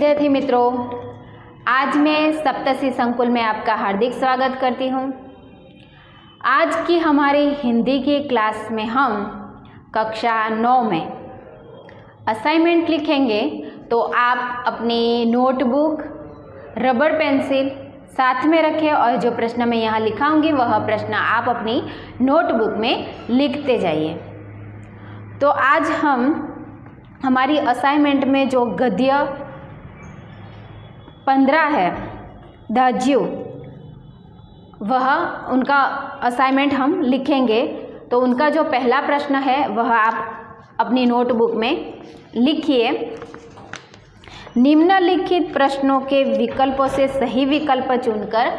विद्यार्थी मित्रों, आज मैं सप्तशी संकुल में आपका हार्दिक स्वागत करती हूँ। आज की हमारी हिंदी की क्लास में हम कक्षा 9 में असाइनमेंट लिखेंगे। तो आप अपनी नोटबुक, रबर पेंसिल साथ में रखें और जो प्रश्न मैं यहाँ लिखाऊंगी वह प्रश्न आप अपनी नोटबुक में लिखते जाइए। तो आज हम हमारी असाइनमेंट में जो गद्य 15 है, दाज्यू, वह उनका असाइनमेंट हम लिखेंगे। तो उनका जो पहला प्रश्न है वह आप अपनी नोटबुक में लिखिए। निम्नलिखित प्रश्नों के विकल्पों से सही विकल्प चुनकर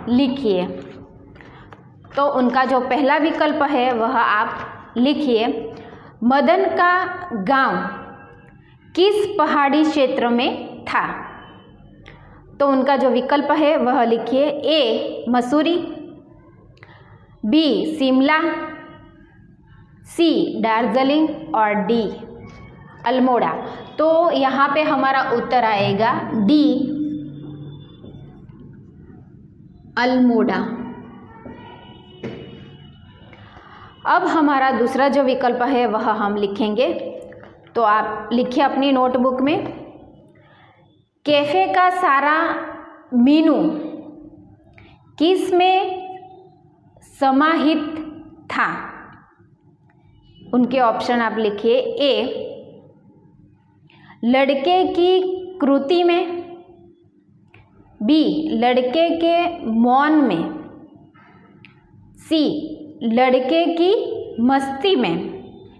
लिखिए। तो उनका जो पहला विकल्प है वह आप लिखिए, मदन का गांव किस पहाड़ी क्षेत्र में था। तो उनका जो विकल्प है वह लिखिए, ए मसूरी, बी शिमला, सी दार्जिलिंग और डी अल्मोड़ा। तो यहाँ पे हमारा उत्तर आएगा डी अल्मोड़ा। अब हमारा दूसरा जो विकल्प है वह हम लिखेंगे। तो आप लिखिए अपनी नोटबुक में, कैफे का सारा मीनू किस में समाहित था। उनके ऑप्शन आप लिखिए, ए लड़के की कृति में, बी लड़के के मौन में, सी लड़के की मस्ती में,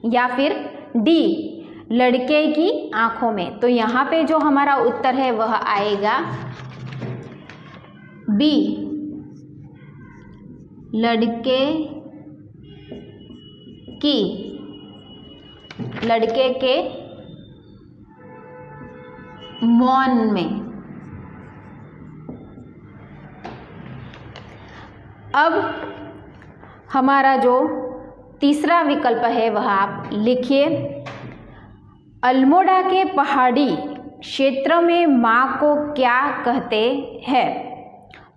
या फिर डी लड़के की आंखों में। तो यहाँ पे जो हमारा उत्तर है वह आएगा बी लड़के के मौन में। अब हमारा जो तीसरा विकल्प है वह आप लिखिए, अल्मोड़ा के पहाड़ी क्षेत्र में माँ को क्या कहते हैं।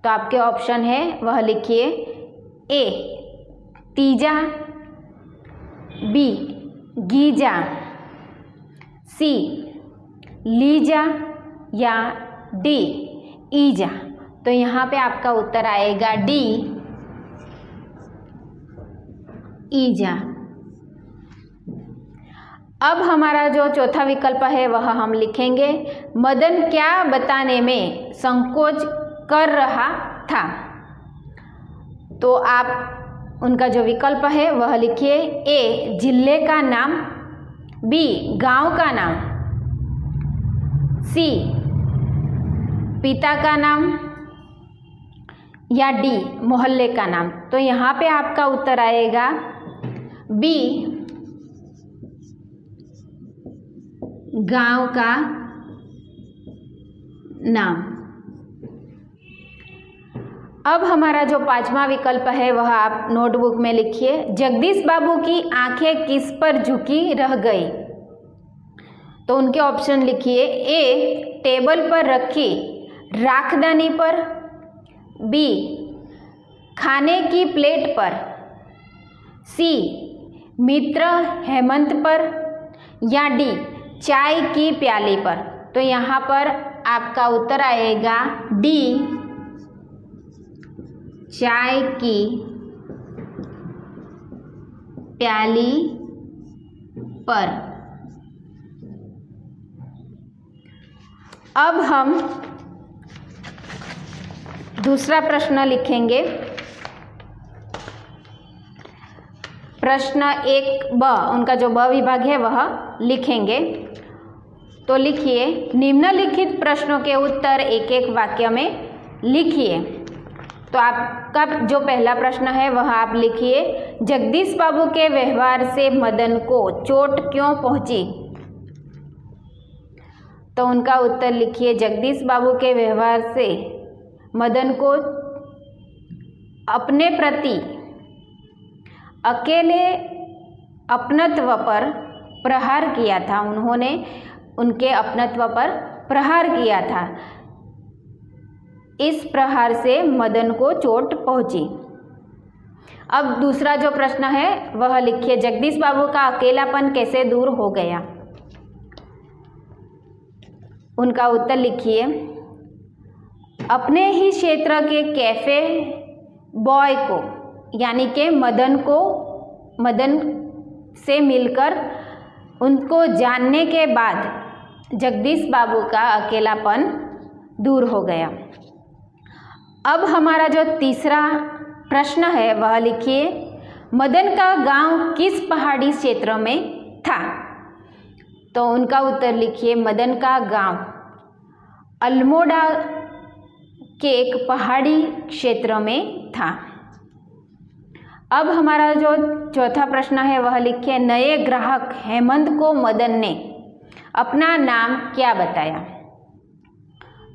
तो आपके ऑप्शन है वह लिखिए, ए तीजा, बी गीजा, सी लीजा या डी ईजा। तो यहाँ पे आपका उत्तर आएगा डी ईजा। अब हमारा जो चौथा विकल्प है वह हम लिखेंगे, मदन क्या बताने में संकोच कर रहा था। तो आप उनका जो विकल्प है वह लिखिए, ए जिले का नाम, बी गांव का नाम, सी पिता का नाम या डी मोहल्ले का नाम। तो यहाँ पे आपका उत्तर आएगा बी गांव का नाम। अब हमारा जो पांचवा विकल्प है वह आप नोटबुक में लिखिए, जगदीश बाबू की आंखें किस पर झुकी रह गई। तो उनके ऑप्शन लिखिए, ए टेबल पर रखी राखदानी पर, बी खाने की प्लेट पर, सी मित्र हेमंत पर, या डी चाय की प्याली पर। तो यहाँ पर आपका उत्तर आएगा डी चाय की प्याली पर। अब हम दूसरा प्रश्न लिखेंगे। प्रश्न 1 ब, उनका जो ब विभाग है वह लिखेंगे। तो लिखिए, निम्नलिखित प्रश्नों के उत्तर एक एक वाक्य में लिखिए। तो आपका जो पहला प्रश्न है वह आप लिखिए, जगदीश बाबू के व्यवहार से मदन को चोट क्यों पहुंची। तो उनका उत्तर लिखिए, जगदीश बाबू के व्यवहार से मदन को अपने प्रति अकेले अपनत्व पर प्रहार किया था। उन्होंने उनके अपनत्व पर प्रहार किया था। इस प्रहार से मदन को चोट पहुंची। अब दूसरा जो प्रश्न है वह लिखिए, जगदीश बाबू का अकेलापन कैसे दूर हो गया। उनका उत्तर लिखिए, अपने ही क्षेत्र के कैफे बॉय को यानी कि मदन से मिलकर उनको जानने के बाद जगदीश बाबू का अकेलापन दूर हो गया। अब हमारा जो तीसरा प्रश्न है वह लिखिए, मदन का गांव किस पहाड़ी क्षेत्र में था। तो उनका उत्तर लिखिए, मदन का गांव अल्मोड़ा के एक पहाड़ी क्षेत्र में था। अब हमारा जो चौथा प्रश्न है वह लिखिए, नए ग्राहक हेमंत को मदन ने अपना नाम क्या बताया।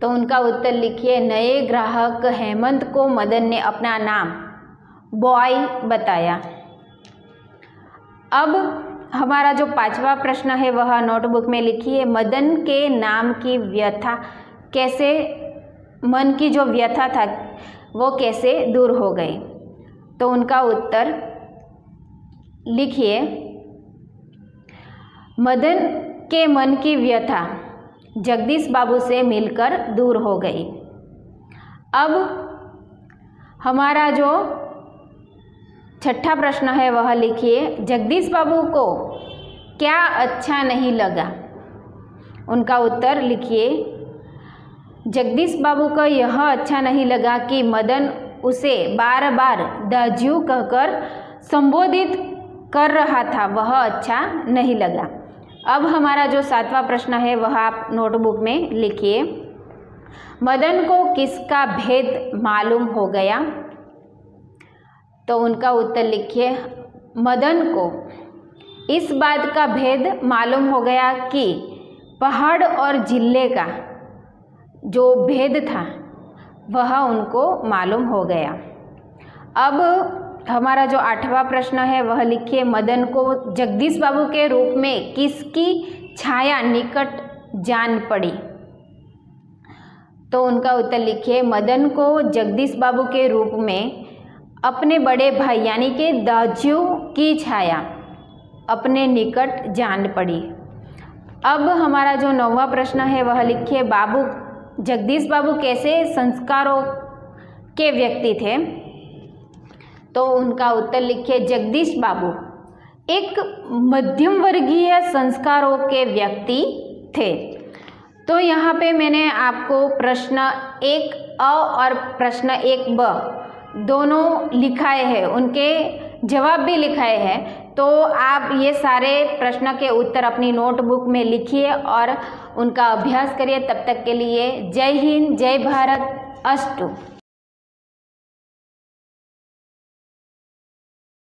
तो उनका उत्तर लिखिए, नए ग्राहक हेमंत को मदन ने अपना नाम बॉय बताया। अब हमारा जो पांचवा प्रश्न है वह नोटबुक में लिखिए, मदन के नाम की व्यथा कैसे, मन की जो व्यथा था वो कैसे दूर हो गई। तो उनका उत्तर लिखिए, मदन के मन की व्यथा जगदीश बाबू से मिलकर दूर हो गई। अब हमारा जो छठा प्रश्न है वह लिखिए, जगदीश बाबू को क्या अच्छा नहीं लगा। उनका उत्तर लिखिए, जगदीश बाबू को यह अच्छा नहीं लगा कि मदन उसे बार बार दाजू कहकर संबोधित कर रहा था, वह अच्छा नहीं लगा। अब हमारा जो सातवां प्रश्न है वह आप नोटबुक में लिखिए, मदन को किसका भेद मालूम हो गया। तो उनका उत्तर लिखिए, मदन को इस बात का भेद मालूम हो गया कि पहाड़ और जिले का जो भेद था वह उनको मालूम हो गया। अब हमारा जो आठवां प्रश्न है वह लिखिए, मदन को जगदीश बाबू के रूप में किसकी छाया निकट जान पड़ी। तो उनका उत्तर लिखिए, मदन को जगदीश बाबू के रूप में अपने बड़े भाई यानी कि दाजू की छाया अपने निकट जान पड़ी। अब हमारा जो 9वां प्रश्न है वह लिखिए, जगदीश बाबू कैसे संस्कारों के व्यक्ति थे। तो उनका उत्तर लिखिए, जगदीश बाबू एक मध्यम वर्गीय संस्कारों के व्यक्ति थे। तो यहाँ पे मैंने आपको प्रश्न 1A और प्रश्न 1B दोनों लिखाए हैं, उनके जवाब भी लिखाए हैं। तो आप ये सारे प्रश्न के उत्तर अपनी नोटबुक में लिखिए और उनका अभ्यास करिए। तब तक के लिए जय हिंद, जय भारत, अस्तु।